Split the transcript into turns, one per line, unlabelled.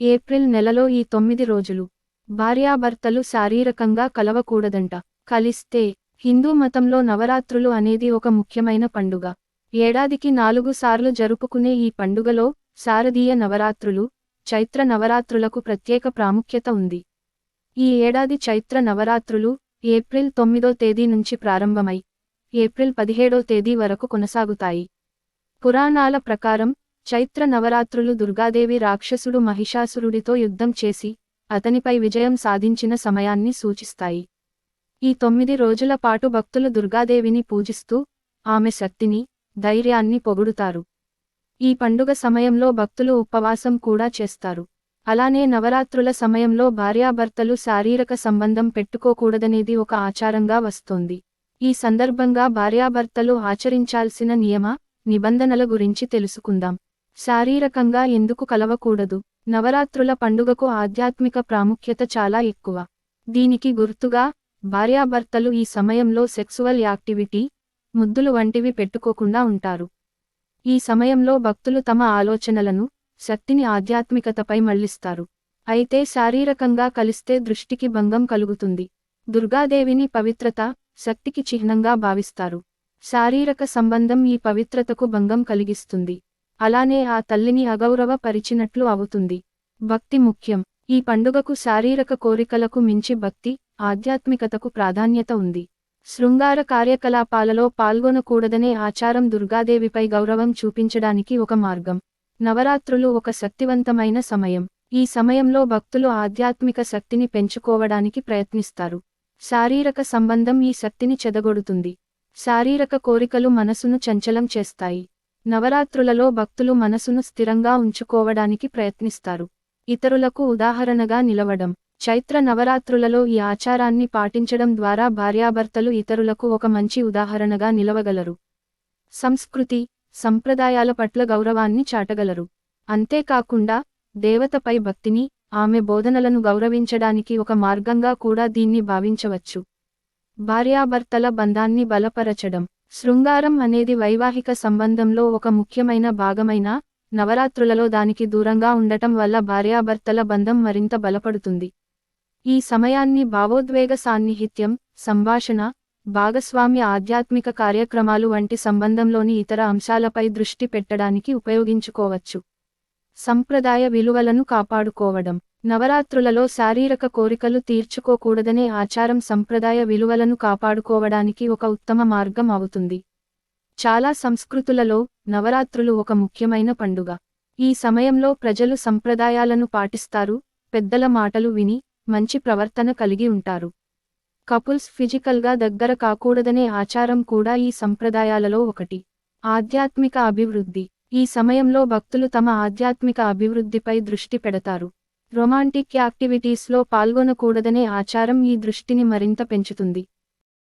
April నెలలో ఈ 9 రోజులు భార్యాభర్తలు శారీరకంగా కలవకూడదంట. కలిస్తే హిందూ మతంలో నవరాత్రులు అనేది ఒక ముఖ్యమైన పండుగ. ఏడాదికి 4 సార్లు జరుపుకునే ఈ పండుగలో శారదీయ నవరాత్రులు, చైత్ర నవరాత్రులకు ప్రత్యేక ప్రాముఖ్యత ఉంది. ఈ ఏడాది చైత్ర నవరాత్రులు ఏప్రిల్ 9వ తేదీ నుంచి ప్రారంభమై ఏప్రిల్ 17వ తేదీ వరకు కొనసాగుతాయి. పురాణాల ప్రకారం చైత్ర నవరాత్రులు దుర్గాదేవి రాక్షసుడు మహిషాసురుడితో యుద్ధం చేసి అతనిపై విజయం సాధించిన సమయాన్ని సూచిస్తాయి. ఈ 9 రోజుల పాటు భక్తులు దుర్గాదేవిని పూజిస్తూ ఆమె శక్తిని, ధైర్యాన్ని పొగుడుతారు. ఈ పండుగ సమయంలో భక్తులు ఉపవాసం కూడా చేస్తారు. అలానే నవరాత్రుల సమయంలో భార్యాభర్తలు శారీరక సంబంధం పెట్టుకోకూడదనేది ఒక ఆచారంగా వస్తోంది. ఈ సందర్భంగా భార్యాభర్తలు ఆచరించాల్సిన నియమ, నిబంధనల గురించి తెలుసుకుందాం. శారీరకంగా ఎందుకు కలవకూడదు? నవరాత్రుల పండుగకు ఆధ్యాత్మిక ప్రాముఖ్యత చాలా ఎక్కువ. దీనికి గుర్తుగా భార్యాభర్తలు ఈ సమయంలో సెక్సువల్ యాక్టివిటీ, ముద్దులు వంటివి పెట్టుకోకుండా ఉంటారు. ఈ సమయంలో భక్తులు తమ ఆలోచనలను, శక్తిని ఆధ్యాత్మికతపై మళ్లిస్తారు. అయితే శారీరకంగా కలిస్తే దృష్టికి భంగం కలుగుతుంది. దుర్గాదేవిని పవిత్రత, శక్తికి చిహ్నంగా భావిస్తారు. శారీరక సంబంధం ఈ పవిత్రతకు భంగం కలిగిస్తుంది. అలానే ఆ తల్లిని అగౌరవ పరిచినట్లు అవుతుంది. భక్తి ముఖ్యం. ఈ పండుగకు శారీరక కోరికలకు మించి భక్తి, ఆధ్యాత్మికతకు ప్రాధాన్యత ఉంది. శృంగార కార్యకలాపాలలో పాల్గొనకూడదనే ఆచారం దుర్గాదేవిపై గౌరవం చూపించడానికి ఒక మార్గం. నవరాత్రులు ఒక శక్తివంతమైన సమయం. ఈ సమయంలో భక్తులు ఆధ్యాత్మిక శక్తిని పెంచుకోవడానికి ప్రయత్నిస్తారు. శారీరక సంబంధం ఈ శక్తిని చెదగొడుతుంది. శారీరక కోరికలు మనసును చంచలం చేస్తాయి. నవరాత్రులలో భక్తులు మనసును స్థిరంగా ఉంచుకోవడానికి ప్రయత్నిస్తారు. ఇతరులకు ఉదాహరణగా నిలవడం. చైత్ర నవరాత్రులలో ఈ ఆచారాన్ని పాటించడం ద్వారా భార్యాభర్తలు ఇతరులకు ఒక మంచి ఉదాహరణగా నిలవగలరు. సంస్కృతి, సంప్రదాయాల పట్ల గౌరవాన్ని చాటగలరు. అంతేకాకుండా దేవతపై భక్తిని, ఆమె బోధనలను గౌరవించడానికి ఒక మార్గంగా కూడా దీన్ని భావించవచ్చు. భార్యాభర్తల బంధాన్ని బలపరచడం. శృంగారం అనేది వైవాహిక సంబంధంలో ఒక ముఖ్యమైన భాగమైన నవరాత్రులలో దానికి దూరంగా ఉండటం వల్ల భార్యాభర్తల బంధం మరింత బలపడుతుంది. ఈ సమయాన్ని భావోద్వేగ సాన్నిహిత్యం, సంభాషణ, భాగస్వామ్య ఆధ్యాత్మిక కార్యక్రమాలు వంటి సంబంధంలోని ఇతర అంశాలపై దృష్టి పెట్టడానికి ఉపయోగించుకోవచ్చు. సంప్రదాయ విలువలను కాపాడుకోవడం. నవరాత్రులలో శారీరక కోరికలు తీర్చుకోకూడదనే ఆచారం సంప్రదాయ విలువలను కాపాడుకోవడానికి ఒక ఉత్తమ మార్గం అవుతుంది. చాలా సంస్కృతులలో నవరాత్రులు ఒక ముఖ్యమైన పండుగ. ఈ సమయంలో ప్రజలు సంప్రదాయాలను పాటిస్తారు, పెద్దల మాటలు విని మంచి ప్రవర్తన కలిగి ఉంటారు. కపుల్స్ ఫిజికల్గా దగ్గర కాకూడదనే ఆచారం కూడా ఈ సంప్రదాయాలలో ఒకటి. ఆధ్యాత్మిక అభివృద్ధి. ఈ సమయంలో భక్తులు తమ ఆధ్యాత్మిక అభివృద్ధిపై దృష్టి పెడతారు. రొమాంటిక్ యాక్టివిటీస్లో పాల్గొనకూడదనే ఆచారం ఈ దృష్టిని మరింత పెంచుతుంది.